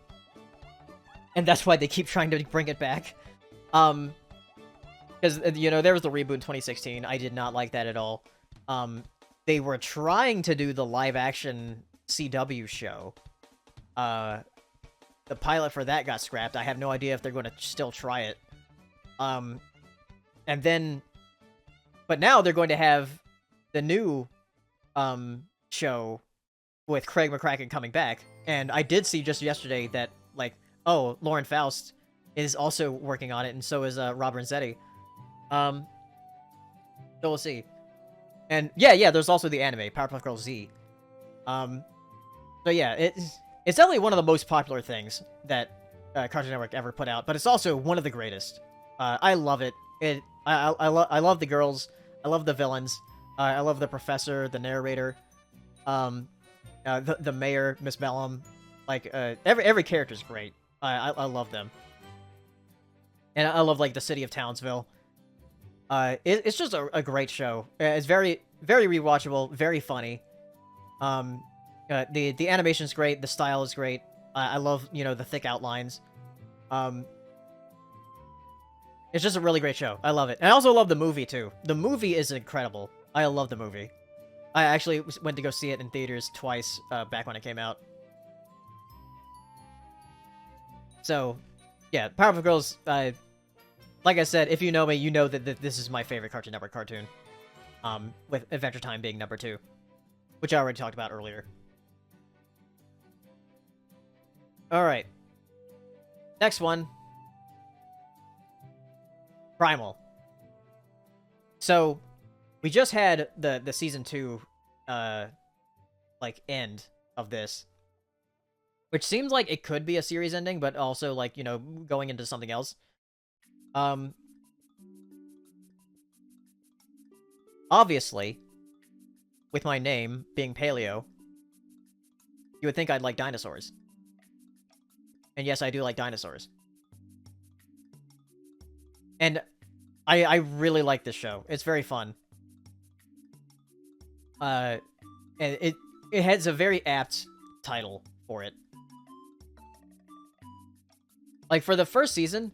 and that's why they keep trying to bring it back, because you know there was the reboot in 2016. I did not like that at all. They were trying to do the live action CW show. The pilot for that got scrapped. I have no idea if they're going to still try it. And then... But now they're going to have the new show with Craig McCracken coming back. And I did see just yesterday that, like, oh, Lauren Faust is also working on it, and so is Rob Renzetti. So we'll see. And yeah, there's also the anime, Powerpuff Girls Z. So yeah, it's definitely one of the most popular things that Cartoon Network ever put out, but it's also one of the greatest. I love it. I love the girls. I love the villains. I love the professor, the narrator, the mayor, Miss Bellum. Like every character is great. I love them, and I love like the city of Townsville. It's just a great show. It's very rewatchable, very funny. The animation's great, the style is great. I love, you know, the thick outlines. It's just a really great show. I love it. And I also love the movie, too. The movie is incredible. I love the movie. I actually went to go see it in theaters twice back when it came out. So, yeah, Powerpuff Girls, like I said, if you know me, you know that this is my favorite Cartoon Network cartoon. With Adventure Time being number 2. Which I already talked about earlier. Alright. Next one. Primal. So, we just had the Season 2, like, end of this. Which seems like it could be a series ending, but also, like, you know, going into something else. Obviously, with my name being Paleo, you would think I'd like dinosaurs. And yes, I do like dinosaurs. And I really like this show. It's very fun. And it has a very apt title for it. Like, for the first season,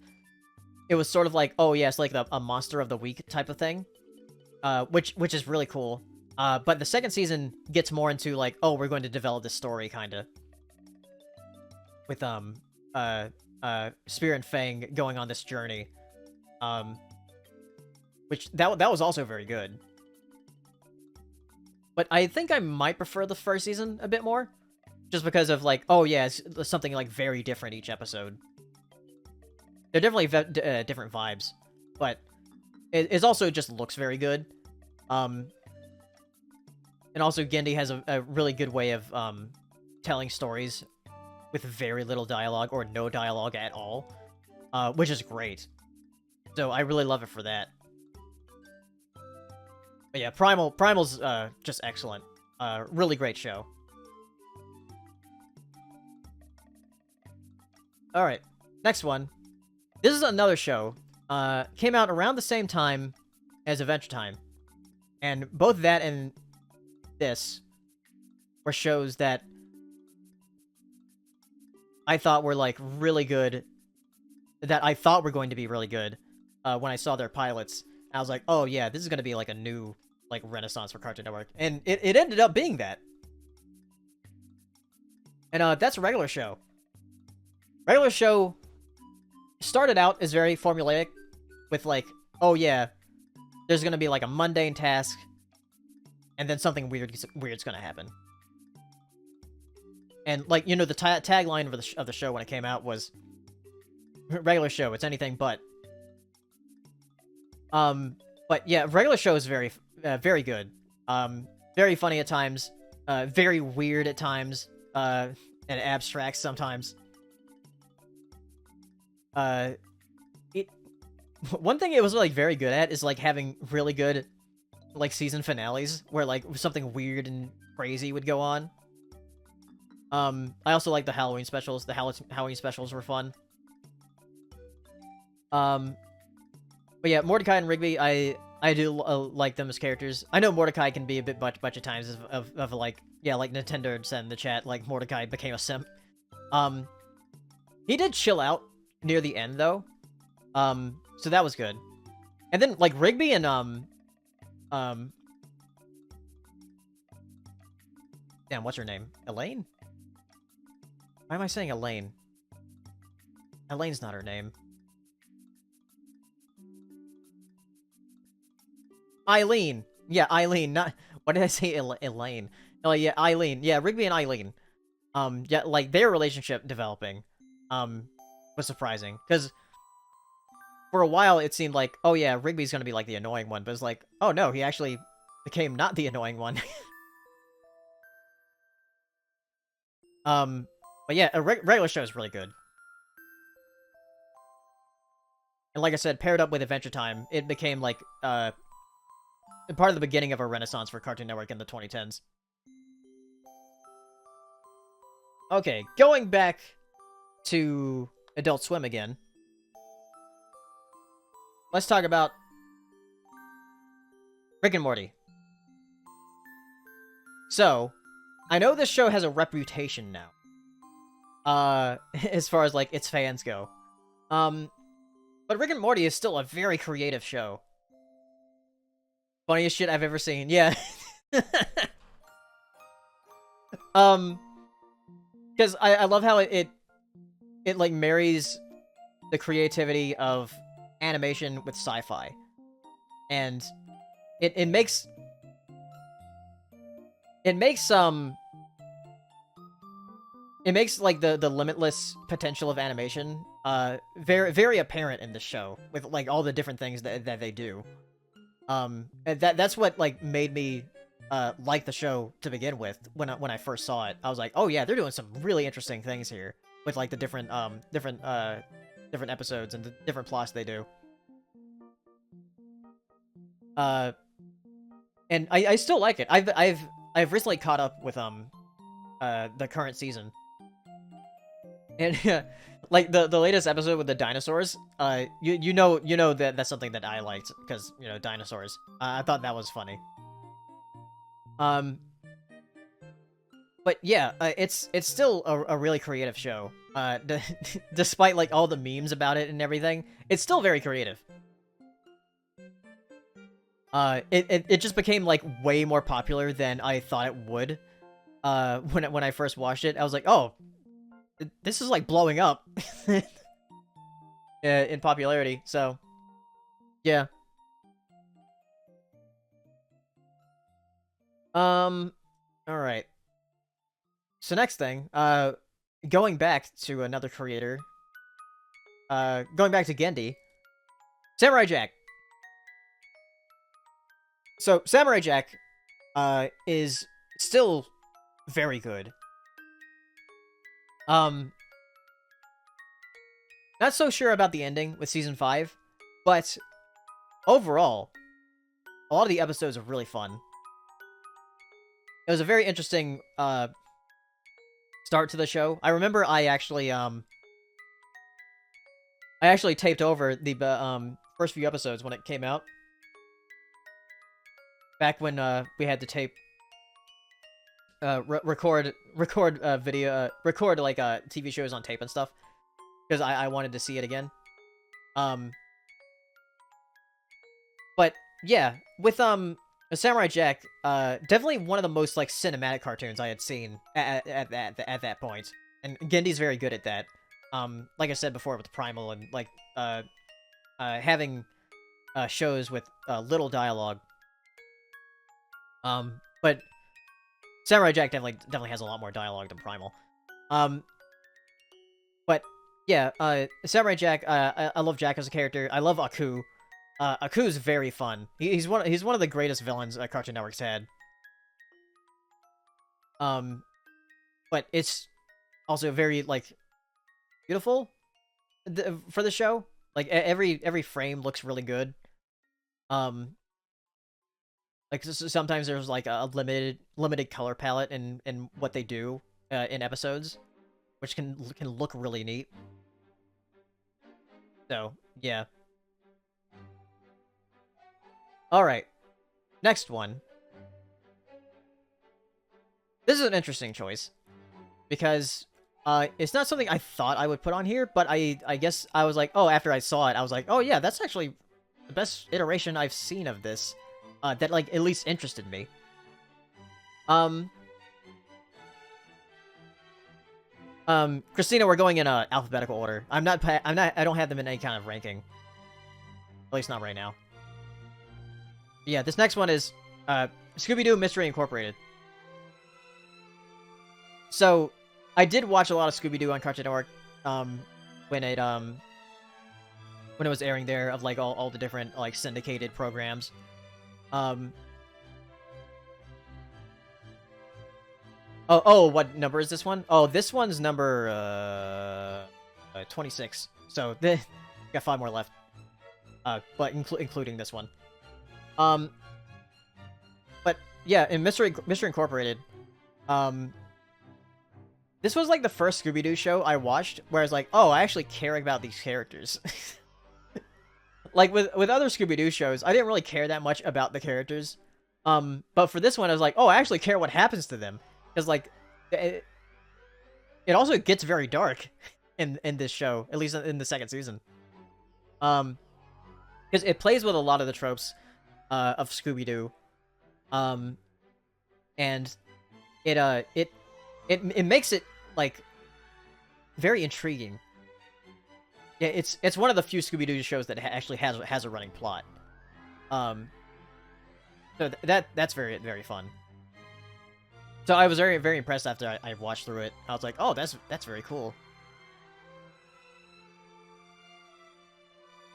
it was sort of like, oh yeah, it's like a Monster of the Week type of thing. Which is really cool. But the second season gets more into like, oh, we're going to develop this story kind of with Spear and Fang going on this journey, which that was also very good. But I think I might prefer the first season a bit more, just because of like, oh yeah, it's something like very different each episode. They're definitely different vibes, but it also just looks very good. And also Gendy has a really good way of telling stories with very little dialogue or no dialogue at all, which is great. So I really love it for that. But yeah, Primal's just excellent. Really great show. Alright, next one. This is another show. Came out around the same time as Adventure Time. And both that and this were shows that I thought were, like, really good. That I thought were going to be really good when I saw their pilots. I was like, oh yeah, this is going to be, like, a new, like, renaissance for Cartoon Network. And it ended up being that. And that's a regular show. Regular show started out as very formulaic with, like, oh yeah, there's going to be, like, a mundane task, and then something weird's going to happen. And, like, you know, the tagline of the show when it came out was, regular show, it's anything but. But yeah, regular show is very, very good. Very funny at times, very weird at times, and abstract sometimes. One thing it was, like, very good at is, like, having really good, like, season finales where, like, something weird and crazy would go on. I also like the Halloween specials. The Halloween specials were fun. But yeah, Mordecai and Rigby, I do like them as characters. I know Mordecai can be a bit much at times of like, yeah, like Nintendo said in the chat, like Mordecai became a simp. He did chill out near the end though. So that was good. And then like Rigby and damn, what's her name? Elaine? Why am I saying Elaine? Elaine's not her name. Eileen. Yeah, Eileen. Not. What did I say? Elaine. Oh yeah, Eileen. Yeah, Rigby and Eileen. Yeah, like their relationship developing, was surprising because for a while it seemed like, oh yeah, Rigby's gonna be like the annoying one, but it's like, oh no, he actually became not the annoying one. But yeah, a regular show is really good. And like I said, paired up with Adventure Time, it became like, part of the beginning of a renaissance for Cartoon Network in the 2010s. Okay, going back to Adult Swim again. Let's talk about Rick and Morty. So, I know this show has a reputation now. As far as, like, its fans go. But Rick and Morty is still a very creative show. Funniest shit I've ever seen, yeah. Because I love how it like, marries the creativity of animation with sci-fi. And it makes like the limitless potential of animation very, very apparent in the show with like all the different things that they do. That's what like made me like the show to begin with when I first saw it. I was like, oh yeah, they're doing some really interesting things here with like the different episodes and the different plots they do. And I still like it. I've recently caught up with the current season. And like the latest episode with the dinosaurs, you know that's something that I liked because, you know, dinosaurs. I thought that was funny. But yeah, it's still a really creative show. Despite like all the memes about it and everything, it's still very creative. it just became like way more popular than I thought it would. When I first watched it, I was like, oh, this is like blowing up in popularity. So yeah. All right. So next thing, going back to another creator, going back to Gendy, Samurai Jack. So Samurai Jack, is still very good. Not so sure about the ending with season 5, but overall, a lot of the episodes are really fun. It was a very interesting, start to the show. I remember I actually taped over the, first few episodes when it came out. Back when, we had to tape, record video, record, like, TV shows on tape and stuff. Because I wanted to see it again. But, yeah, with, Samurai Jack, definitely one of the most, like, cinematic cartoons I had seen at that point. And Gendy's very good at that. Like I said before with Primal and, like, having, shows with, little dialogue. But Samurai Jack definitely has a lot more dialogue than Primal. But, yeah, Samurai Jack, I love Jack as a character. I love Aku. Aku's very fun. He's one of the greatest villains Cartoon Network's had. But it's also very, like, beautiful for the show. Like, every frame looks really good. Like, sometimes there's, like, a limited color palette in what they do in episodes, which can look really neat. So, yeah. Alright. Next one. This is an interesting choice. Because, it's not something I thought I would put on here, but I guess I was like, oh, after I saw it, I was like, oh yeah, that's actually the best iteration I've seen of this. That, like, at least interested me. Christina, we're going in alphabetical order. I don't have them in any kind of ranking. At least not right now. Yeah, this next one is Scooby-Doo Mystery Incorporated. So, I did watch a lot of Scooby-Doo on Cartoon Network when it was airing there, of like all the different like syndicated programs. Oh, what number is this one? Oh, this one's number 26. So got 5 more left. But including this one. But yeah, in Mystery Incorporated, this was like the first Scooby-Doo show I watched where I was like, oh, I actually care about these characters. Like with other Scooby-Doo shows, I didn't really care that much about the characters. But for this one, I was like, oh, I actually care what happens to them. Because like, it also gets very dark in this show, at least in the second season. Because it plays with a lot of the tropes of Scooby-Doo. And it makes it like very intriguing. Yeah, it's one of the few Scooby-Doo shows that actually has a running plot. So that's very, very fun. So I was very, very impressed after I watched through it. I was like, oh, that's very cool.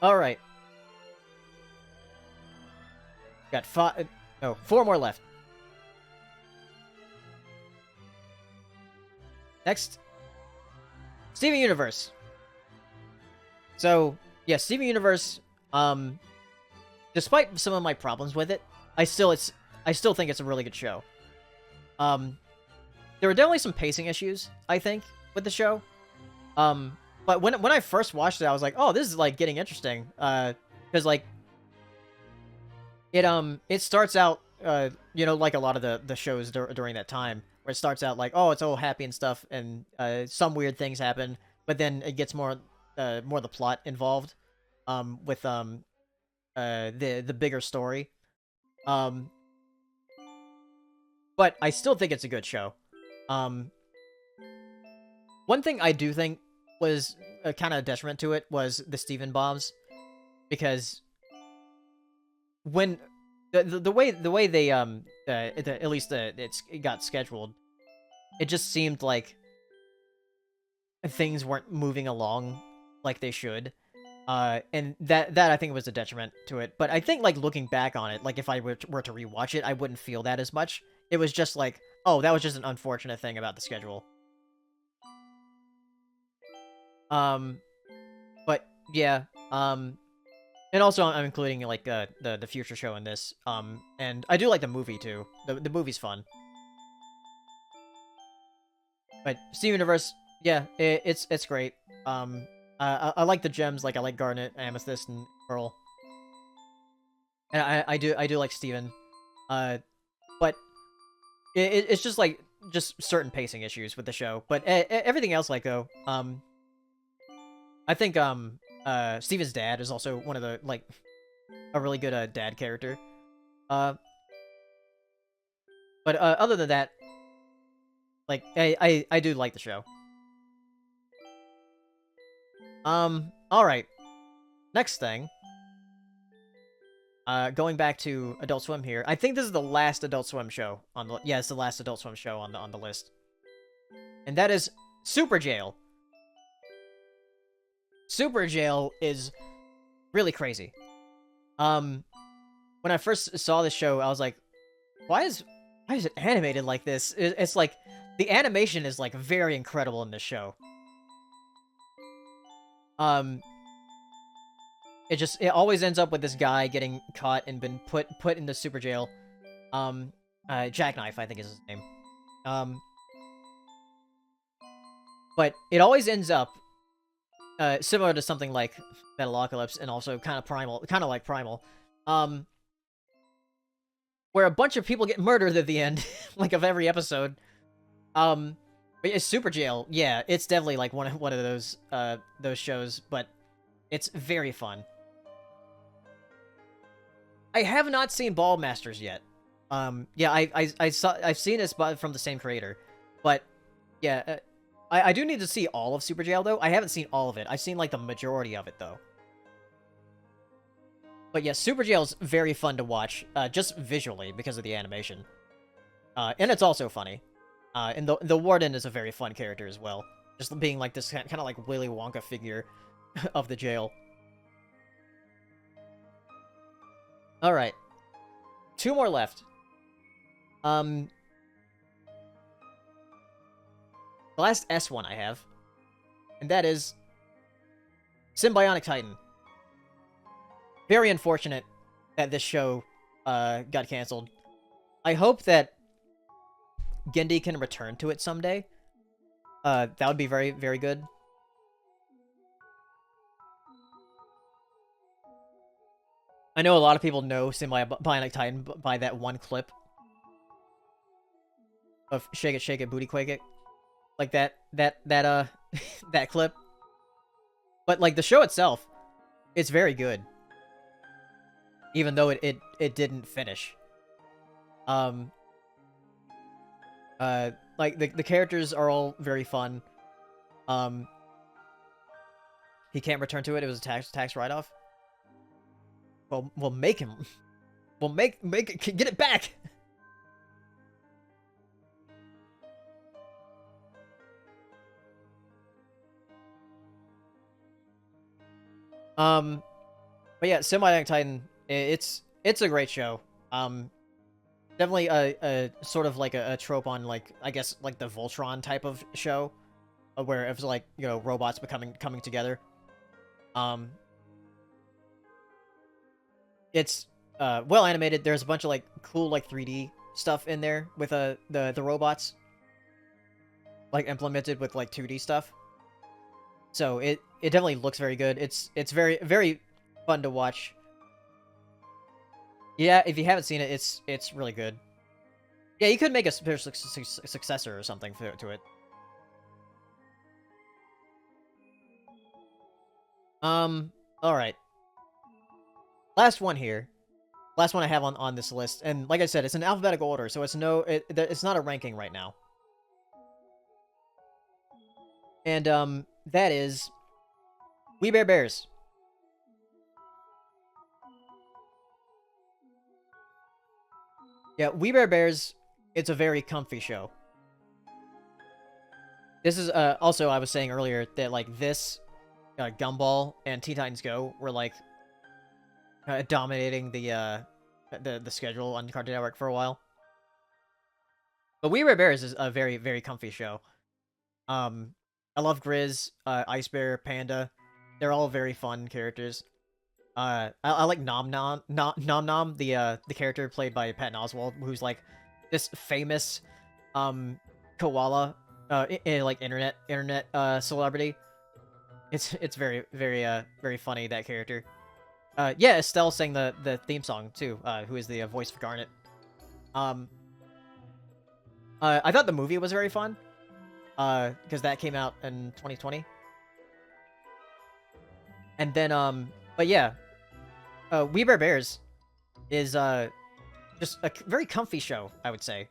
All right. Got 4 more left. Next, Steven Universe. So, yeah, Steven Universe, despite some of my problems with it, I still think it's a really good show. There were definitely some pacing issues, I think, with the show. But when I first watched it, I was like, oh, this is, like, getting interesting. Because, like, it starts out, you know, like a lot of the shows during that time, where it starts out like, oh, it's all happy and stuff, and some weird things happen, but then it gets more the plot involved, with the bigger story. Um, but I still think it's a good show. One thing I do think was a kind of detriment to it was the Steven bombs, because when the way they at least it got scheduled, it just seemed like things weren't moving along like they should. And that I think was a detriment to it. But I think, like, looking back on it, like, if I were to rewatch it, I wouldn't feel that as much. It was just like, oh, that was just an unfortunate thing about the schedule. But yeah, and also I'm including, like, the future show in this. And I do like the movie too. The movie's fun. But Steam Universe, yeah, it's great. I like the gems, like I like Garnet, Amethyst, and Pearl. And I do like Steven. But it's just like certain pacing issues with the show. But everything else, like, though, I think Steven's dad is also one of the, like, a really good dad character. But other than that, like, I do like the show. Alright. Next thing. Going back to Adult Swim here. I think this is the last Adult Swim show on the... Yeah, it's the last Adult Swim show on the list. And that is Superjail. Superjail is really crazy. When I first saw this show, I was like, why is it animated like this? It's like, the animation is, like, very incredible in this show. It always ends up with this guy getting caught and been put into super jail. Jackknife, I think is his name. But it always ends up similar to something like Metalocalypse, and also kind of like Primal. Where a bunch of people get murdered at the end, like, of every episode. But it's Superjail. Yeah, it's definitely, like, one of those shows, but it's very fun. I have not seen Ball Masters yet. Yeah, I've seen this from the same creator, but yeah, I do need to see all of Superjail though. I haven't seen all of it. I've seen, like, the majority of it though. But yeah, Superjail's very fun to watch, just visually because of the animation, and it's also funny. And the Warden is a very fun character as well, just being like this kind of like Willy Wonka figure of the jail. All right, 2 more left. The last S one I have, and that is Sym-Bionic Titan. Very unfortunate that this show got canceled. I hope that Gendy can return to it someday. That would be very, very good. I know a lot of people know Sym-Bionic Titan by that one clip of Shake It, Booty Quake It. Like that that clip. But, like, the show itself, it's very good. Even though it didn't finish. Like, the characters are all very fun. He can't return to it. It was a tax write-off. We'll make him. We'll make it, get it back. But yeah, Sym-Bionic Titan, it's a great show. Definitely a sort of like a trope on, like, I guess, like the Voltron type of show, where it was like, you know, robots coming together. It's well animated. There's a bunch of, like, cool, like, 3D stuff in there with the robots, like, implemented with, like, 2D stuff. So it definitely looks very good. It's very, very fun to watch. Yeah, if you haven't seen it, it's really good. Yeah, you could make a successor or something to it. All right. Last one here. Last one I have on this list, and like I said, it's in alphabetical order, so it's not a ranking right now. And that is We Bare Bears. Yeah, We Bare Bears. It's a very comfy show. This is also I was saying earlier that like this, Gumball and Teen Titans Go were like dominating the schedule on Cartoon Network for a while. But We Bare Bears is a very, very comfy show. I love Grizz, Ice Bear, Panda. They're all very fun characters. I like Nom Nom, the character played by Patton Oswalt, who's like this famous koala like internet celebrity. It's very, very funny, that character. Yeah, Estelle sang the theme song too, who is the voice of Garnet. I thought the movie was very fun, because that came out in 2020. And then, but yeah, We Bare Bears is just a very comfy show, I would say.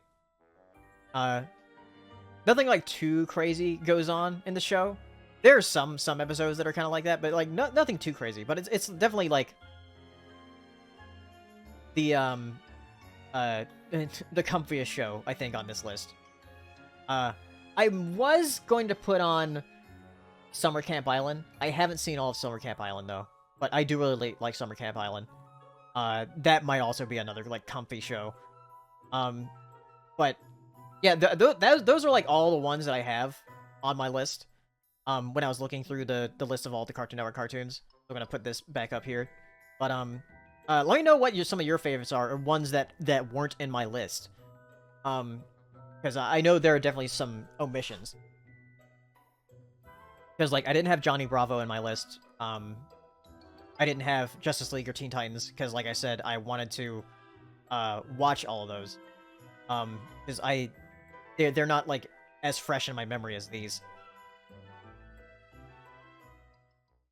Nothing like too crazy goes on in the show. There are some episodes that are kind of like that, but like nothing too crazy. But it's definitely like the the comfiest show, I think, on this list. I was going to put on Summer Camp Island. I haven't seen all of Summer Camp Island though, but I do really like Summer Camp Island. That might also be another like comfy show. But yeah, those are like all the ones that I have on my list. When I was looking through the list of all the Cartoon Network cartoons, I'm gonna put this back up here. But let me know what some of your favorites are, or ones that weren't in my list. Because I know there are definitely some omissions. Because like I didn't have Johnny Bravo in my list. I didn't have Justice League or Teen Titans because, like I said, I wanted to watch all of those. Because they're not like as fresh in my memory as these.